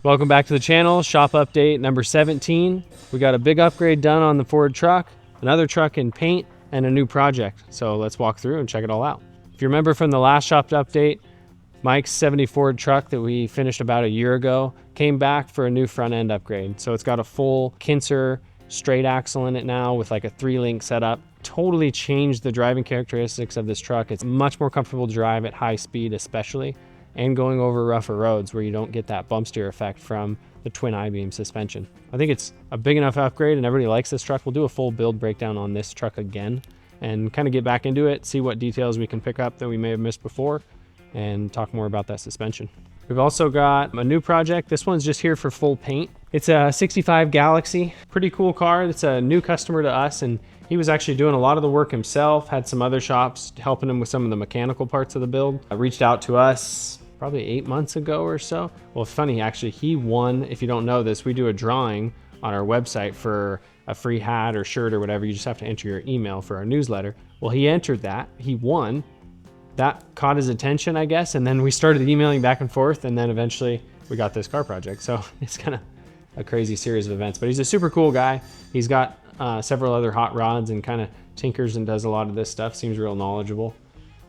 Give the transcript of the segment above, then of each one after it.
Welcome back to the channel. Shop update number 17. We got a big upgrade done on the Ford truck, another truck in paint, and a new project. So let's walk through and check it all out. If you remember from the last shop update, Mike's 70 Ford truck that we finished about a year ago came back for a new front end upgrade. So it's got a full Kinser straight axle in it now with like a 3-link setup. Totally changed the driving characteristics of this truck. It's much more comfortable to drive at high speed especially, and going over rougher roads where you don't get that bump steer effect from the twin I-beam suspension. I think it's a big enough upgrade and everybody likes this truck. We'll do a full build breakdown on this truck again and kind of get back into it, see what details we can pick up that we may have missed before, and talk more about that suspension. We've also got a new project. This one's just here for full paint. It's a 65 Galaxy, pretty cool car. It's a new customer to us, and he was actually doing a lot of the work himself, had some other shops helping him with some of the mechanical parts of the build. Reached out to us probably 8 months ago or so. Well, it's funny, actually, he won. If you don't know this, we do a drawing on our website for a free hat or shirt or whatever. You just have to enter your email for our newsletter. Well, he entered that, he won. That caught his attention, I guess, and then we started emailing back and forth, and then eventually we got this car project. So it's kind of a crazy series of events, but he's a super cool guy. He's got several other hot rods and kind of tinkers and does a lot of this stuff. Seems real knowledgeable.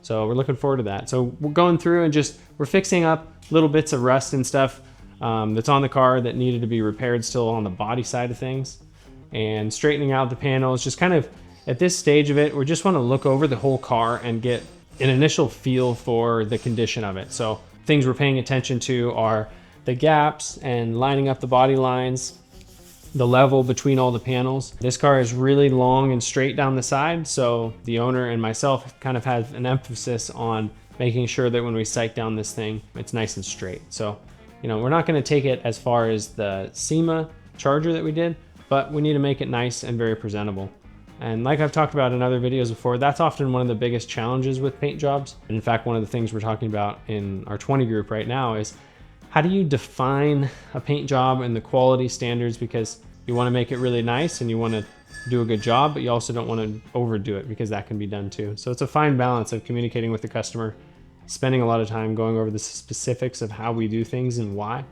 So we're looking forward to that. So we're going through and we're fixing up little bits of rust and stuff that's on the car that needed to be repaired still on the body side of things, and straightening out the panels. Just kind of at this stage of it, we just want to look over the whole car and get an initial feel for the condition of it. So things we're paying attention to are the gaps and lining up the body lines, the level between all the panels. This car is really long and straight down the side, so the owner and myself kind of have an emphasis on making sure that when we sight down this thing, it's nice and straight. So, you know, we're not going to take it as far as the SEMA Charger that we did, but we need to make it nice and very presentable. And like I've talked about in other videos before, that's often one of the biggest challenges with paint jobs. And in fact, one of the things we're talking about in our 20 group right now is how do you define a paint job and the quality standards, because you want to make it really nice and you want to do a good job, but you also don't want to overdo it, because that can be done too. So it's a fine balance of communicating with the customer, spending a lot of time going over the specifics of how we do things and why,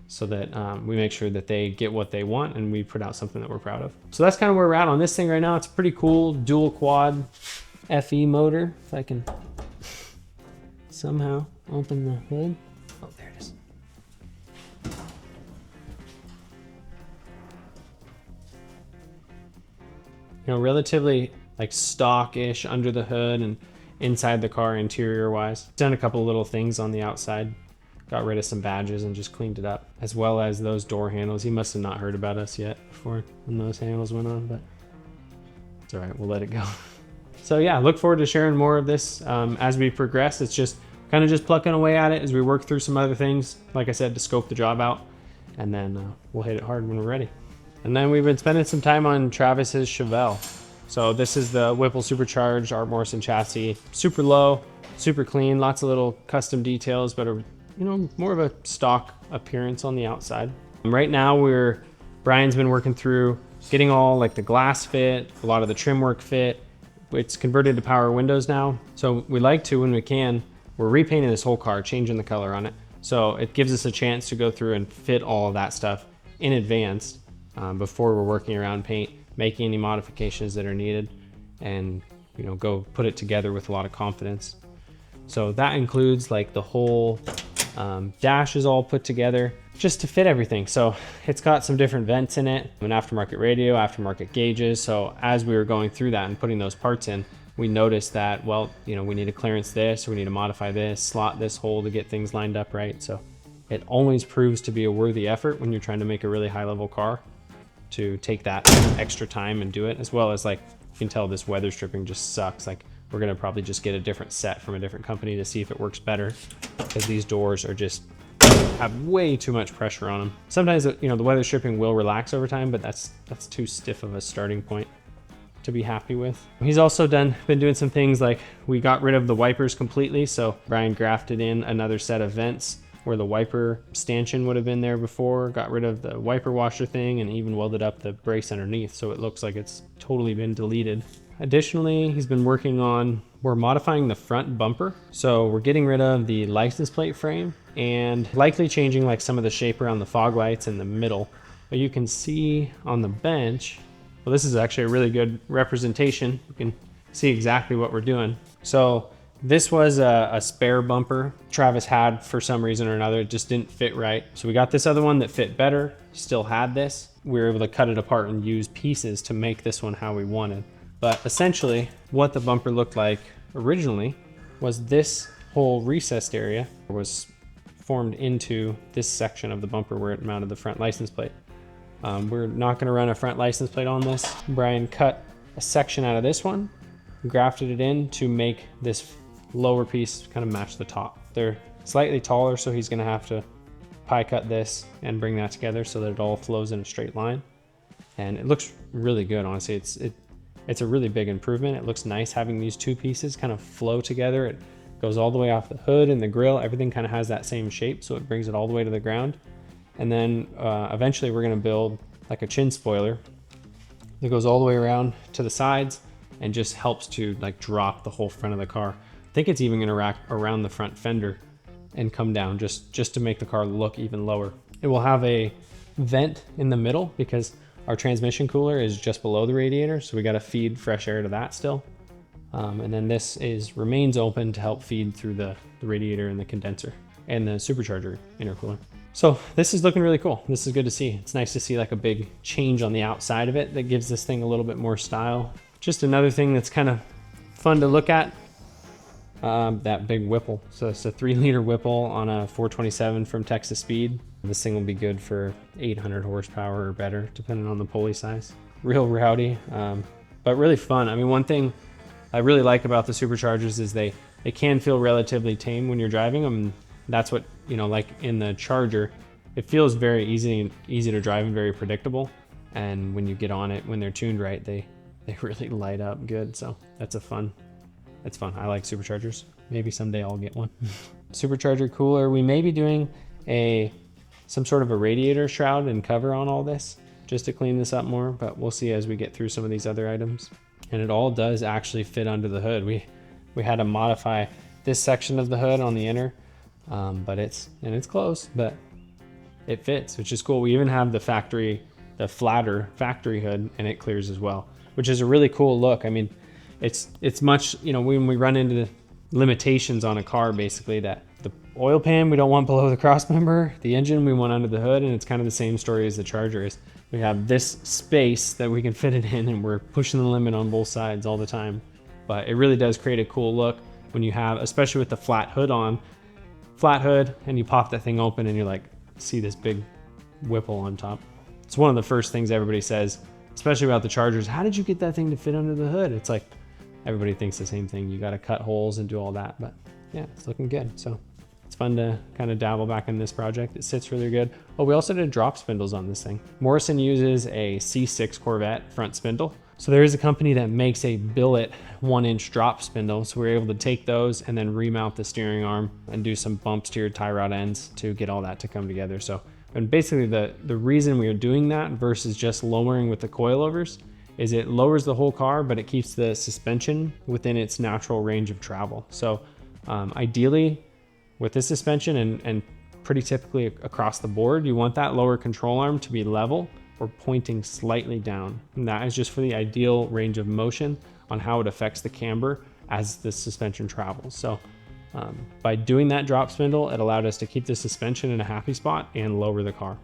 so that we make sure that they get what they want and we put out something that we're proud of. So that's kind of where we're at on this thing right now. It's a pretty cool dual quad FE motor. If I can somehow open the hood. Oh, there it is. You know, relatively like stock-ish under the hood and inside the car interior wise. Done a couple little things on the outside. Got rid of some badges and just cleaned it up, as well as those door handles. He must have not heard about us yet before when those handles went on, but it's all right, we'll let it go. So yeah, look forward to sharing more of this as we progress. It's just kind of just plucking away at it as we work through some other things, like I said, to scope the job out, and then we'll hit it hard when we're ready. And then we've been spending some time on Travis's Chevelle. So this is the Whipple supercharged Art Morrison chassis, super low, super clean, lots of little custom details, but you know, more of a stock appearance on the outside. Right now Brian's been working through getting all like the glass fit, a lot of the trim work fit. It's converted to power windows now. So we like to, when we can, we're repainting this whole car, changing the color on it. So it gives us a chance to go through and fit all of that stuff in advance before we're working around paint, making any modifications that are needed, and you know, go put it together with a lot of confidence. So that includes like the whole dash is all put together just to fit everything. So it's got some different vents in it, an aftermarket radio, aftermarket gauges. So as we were going through that and putting those parts in, we noticed that, well, you know, we need to clearance this, or we need to modify this, slot this hole to get things lined up right. So it always proves to be a worthy effort when you're trying to make a really high level car, to take that extra time and do it, as well as like, you can tell this weather stripping just sucks. Like, we're gonna probably just get a different set from a different company to see if it works better, because these doors are just have way too much pressure on them. Sometimes, you know, the weather stripping will relax over time, but that's too stiff of a starting point to be happy with. He's also been doing some things like, we got rid of the wipers completely. So Brian grafted in another set of vents where the wiper stanchion would have been there before, got rid of the wiper washer thing, and even welded up the brace underneath, so it looks like it's totally been deleted. Additionally, he's been working on we're modifying the front bumper. So we're getting rid of the license plate frame and likely changing like some of the shape around the fog lights in the middle. But you can see on the bench, well, this is actually a really good representation. You can see exactly what we're doing. So this was a spare bumper Travis had for some reason or another. It just didn't fit right. So we got this other one that fit better, still had this. We were able to cut it apart and use pieces to make this one how we wanted. But essentially what the bumper looked like originally was this whole recessed area was formed into this section of the bumper where it mounted the front license plate. We're not gonna run a front license plate on this. Brian cut a section out of this one, grafted it in to make this lower piece kind of match the top. They're slightly taller, so he's gonna have to pie cut this and bring that together so that it all flows in a straight line. And it looks really good, honestly. It's a really big improvement. It looks nice having these two pieces kind of flow together. It goes all the way off the hood and the grill. Everything kind of has that same shape, so it brings it all the way to the ground. And then eventually we're gonna build like a chin spoiler that goes all the way around to the sides and just helps to like drop the whole front of the car. I think it's even gonna rack around the front fender and come down just to make the car look even lower. It will have a vent in the middle because our transmission cooler is just below the radiator, so we got to feed fresh air to that still. And then this remains open to help feed through the radiator and the condenser and the supercharger intercooler. So this is looking really cool. This is good to see. It's nice to see like a big change on the outside of it that gives this thing a little bit more style. Just another thing that's kind of fun to look at, that big Whipple. So it's a 3-liter Whipple on a 427 from Texas Speed. This thing will be good for 800 horsepower or better, depending on the pulley size. Real rowdy, but really fun. I mean, one thing I really like about the superchargers is they can feel relatively tame when you're driving them. That's what, you know, like in the Charger, it feels very easy to drive and very predictable. And when you get on it, when they're tuned right, they really light up good. So it's fun. I like superchargers. Maybe someday I'll get one. Supercharger cooler. We may be doing some sort of a radiator shroud and cover on all this just to clean this up more, but we'll see as we get through some of these other items. And it all does actually fit under the hood. We had to modify this section of the hood on the inner, but it's close, but it fits, which is cool. We even have the flatter factory hood, and it clears as well, which is a really cool look. I mean, it's much, you know, when we run into the limitations on a car, basically, that the oil pan we don't want below the crossmember, the engine we want under the hood, and it's kind of the same story as the Charger is. We have this space that we can fit it in, and we're pushing the limit on both sides all the time. But it really does create a cool look when you have, especially with the flat hood, and you pop that thing open and you're like, see this big Whipple on top. It's one of the first things everybody says, especially about the Chargers. How did you get that thing to fit under the hood? It's like, everybody thinks the same thing. You got to cut holes and do all that, but yeah, it's looking good. So it's fun to kind of dabble back in this project. It sits really good. Oh, we also did drop spindles on this thing. Morrison uses a C6 Corvette front spindle. So there is a company that makes a billet 1-inch drop spindle. So we were able to take those and then remount the steering arm and do some bumps to your tie rod ends to get all that to come together. So, and basically the reason we are doing that versus just lowering with the coilovers is it lowers the whole car, but it keeps the suspension within its natural range of travel. So ideally with this suspension and pretty typically across the board, you want that lower control arm to be level or pointing slightly down. And that is just for the ideal range of motion on how it affects the camber as the suspension travels. So by doing that drop spindle, it allowed us to keep the suspension in a happy spot and lower the car.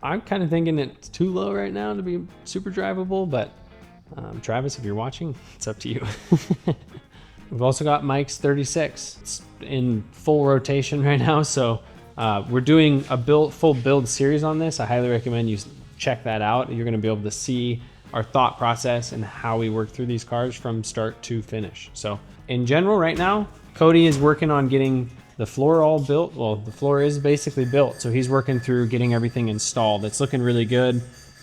I'm kind of thinking it's too low right now to be super drivable, but Travis, if you're watching, it's up to you. We've also got Mike's 36. It's in full rotation right now, so we're doing a full build series on this. I highly recommend you check that out. You're going to be able to see our thought process and how we work through these cars from start to finish. So in general, right now, Cody is working on getting the floor all built. Well, the floor is basically built, so he's working through getting everything installed. It's looking really good,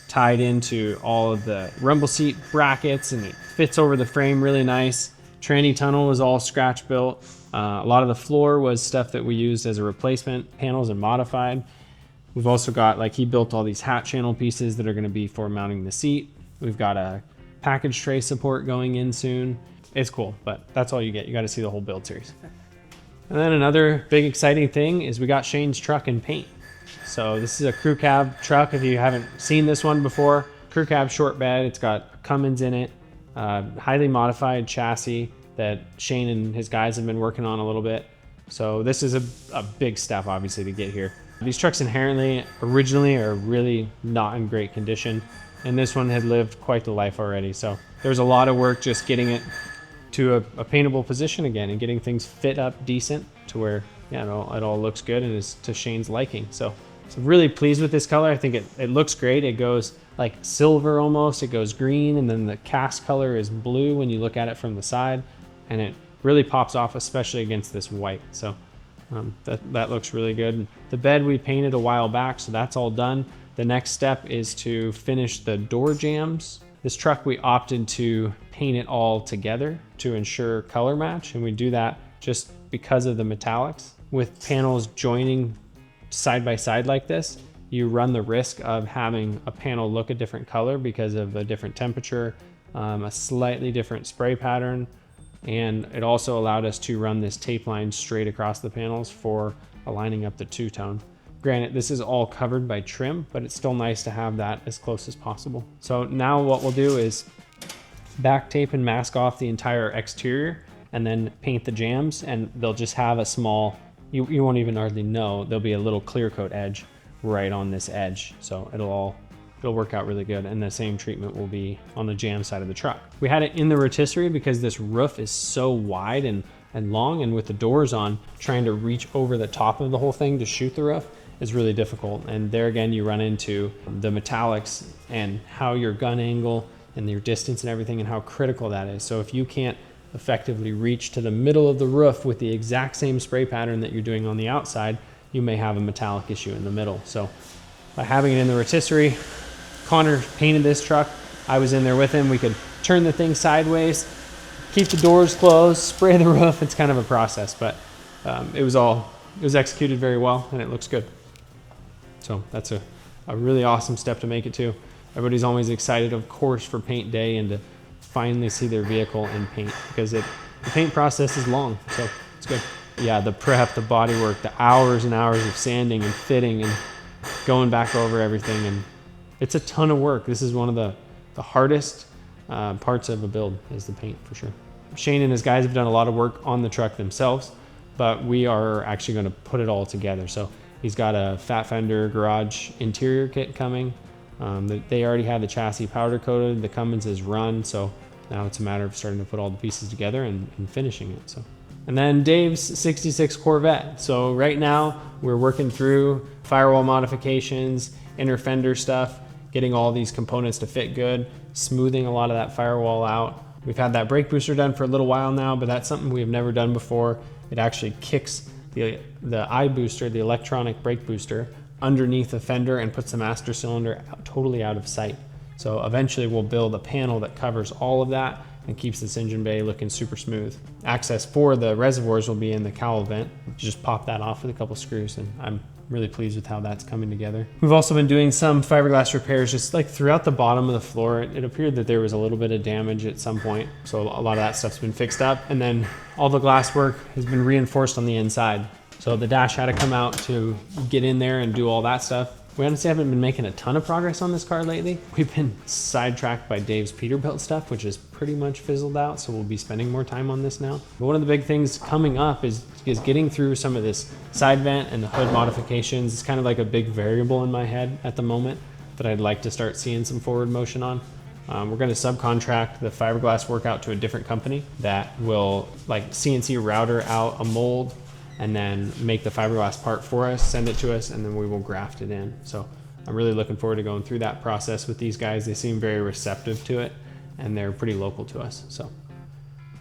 tied into all of the rumble seat brackets, and it fits over the frame really nice. Tranny tunnel was all scratch built. A lot of the floor was stuff that we used as a replacement panels and modified. We've also got, like, he built all these hat channel pieces that are going to be for mounting the seat. We've got a package tray support going in soon. it's cool, but that's all you get. You got to see the whole build series. And then another big exciting thing is we got Shane's truck in paint. So this is a crew cab truck. If you haven't seen this one before, crew cab short bed. It's got Cummins in it, highly modified chassis that Shane and his guys have been working on a little bit. So this is a big step, obviously, to get here. These trucks inherently, originally, are really not in great condition, and this one had lived quite the life already. So there's a lot of work just getting it to a paintable position again and getting things fit up decent to where, yeah, it all looks good and is to Shane's liking. So I'm really pleased with this color. I think it looks great. It goes like silver almost. It goes green, and then the cast color is blue when you look at it from the side, and it really pops off, especially against this white. So that looks really good. The bed we painted a while back, so that's all done. The next step is to finish the door jambs. This truck, we opted to paint it all together to ensure color match, and we do that just because of the metallics. With panels joining side by side like this, you run the risk of having a panel look a different color because of a different temperature, a slightly different spray pattern, and it also allowed us to run this tape line straight across the panels for aligning up the two-tone. Granted, this is all covered by trim, but it's still nice to have that as close as possible. So now what we'll do is back tape and mask off the entire exterior and then paint the jambs, and they'll just have a small, you won't even hardly know, there'll be a little clear coat edge right on this edge. So it'll work out really good, and the same treatment will be on the jam side of the truck. We had it in the rotisserie because this roof is so wide and long, and with the doors on, trying to reach over the top of the whole thing to shoot the roof is really difficult. And there again, you run into the metallics and how your gun angle and your distance and everything and how critical that is. So if you can't effectively reach to the middle of the roof with the exact same spray pattern that you're doing on the outside, you may have a metallic issue in the middle. So by having it in the rotisserie, Connor painted this truck. I was in there with him. We could turn the thing sideways, keep the doors closed, spray the roof. It's kind of a process, but it was executed very well, and it looks good. So that's a really awesome step to make it to. Everybody's always excited, of course, for paint day and to finally see their vehicle in paint, because the paint process is long, so it's good. Yeah, the prep, the body work, the hours and hours of sanding and fitting and going back over everything, and it's a ton of work. This is one of the hardest parts of a build, is the paint, for sure. Shane and his guys have done a lot of work on the truck themselves, but we are actually going to put it all together. So he's got a Fat Fender garage interior kit coming. They already had the chassis powder coated. The Cummins is run, so now it's a matter of starting to put all the pieces together and finishing it. So, and then Dave's 66 Corvette. So right now we're working through firewall modifications, inner fender stuff, getting all these components to fit good, smoothing a lot of that firewall out. We've had that brake booster done for a little while now, but that's something we have never done before. It actually kicks the I booster, the electronic brake booster, underneath the fender and puts the master cylinder totally out of sight. So eventually we'll build a panel that covers all of that and keeps this engine bay looking super smooth. Access for the reservoirs will be in the cowl vent. You just pop that off with a couple screws, and I'm really pleased with how that's coming together. We've also been doing some fiberglass repairs just like throughout the bottom of the floor. It appeared that there was a little bit of damage at some point, so a lot of that stuff's been fixed up, and then all the glass work has been reinforced on the inside. So the dash had to come out to get in there and do all that stuff. We honestly haven't been making a ton of progress on this car lately. We've been sidetracked by Dave's Peterbilt stuff, which is pretty much fizzled out, so we'll be spending more time on this now. But one of the big things coming up is getting through some of this side vent and the hood modifications. It's kind of like a big variable in my head at the moment that I'd like to start seeing some forward motion on. We're going to subcontract the fiberglass work out to a different company that will like CNC router out a mold and then make the fiberglass part for us, send it to us, and then we will graft it in. So I'm really looking forward to going through that process with these guys. They seem very receptive to it, and they're pretty local to us. So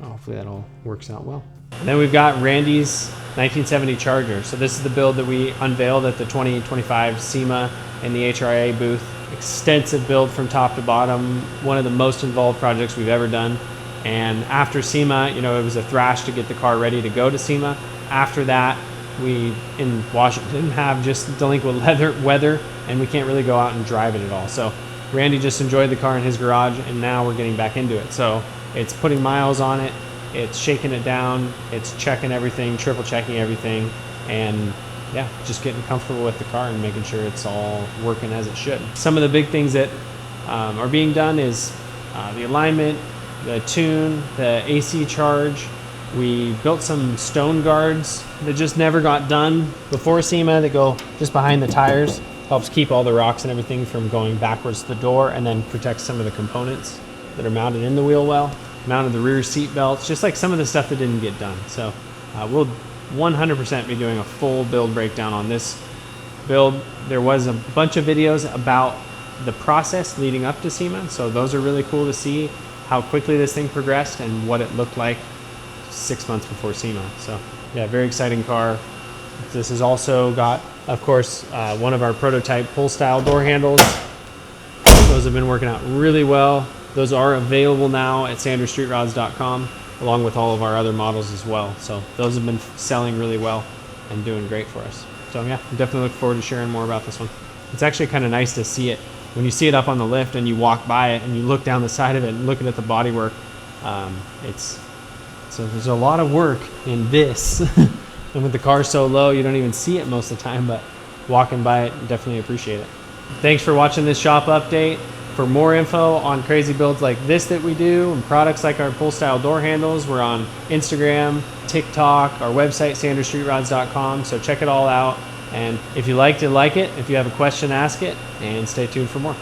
hopefully that all works out well. And then we've got Randy's 1970 Charger. So this is the build that we unveiled at the 2025 SEMA in the HRA booth. Extensive build from top to bottom. One of the most involved projects we've ever done. And after SEMA, it was a thrash to get the car ready to go to SEMA. After that, we in Washington have just delinquent weather, and we can't really go out and drive it at all. So Randy just enjoyed the car in his garage, and now we're getting back into it. So It's putting miles on it, it's shaking it down, it's checking everything, triple checking everything, and yeah, just getting comfortable with the car and making sure it's all working as it should. Some of the big things that are being done is the alignment, the tune, the AC charge. We built some stone guards that just never got done before SEMA that go just behind the tires. Helps keep all the rocks and everything from going backwards to the door, and then protects some of the components that are mounted in the wheel well. Mounted the rear seat belts, just like some of the stuff that didn't get done. So we'll 100% be doing a full build breakdown on this build. There was a bunch of videos about the process leading up to SEMA, so those are really cool to see how quickly this thing progressed and what it looked like 6 months before SEMA. So yeah, very exciting car. This has also got, of course, one of our prototype pull style door handles. Those have been working out really well. Those are available now at sandersstreetrods.com, along with all of our other models as well. So those have been selling really well and doing great for us. So yeah, I'm definitely looking forward to sharing more about this one. It's actually kind of nice to see it. When you see it up on the lift and you walk by it and you look down the side of it and looking at the bodywork, so there's a lot of work in this. And with the car so low, you don't even see it most of the time, but walking by it, definitely appreciate it. Thanks for watching this shop update. For more info on crazy builds like this that we do and products like our pull style door handles, we're on Instagram, TikTok, our website, sandersstreetrods.com. So check it all out. And if you liked it, like it. If you have a question, ask it, and stay tuned for more.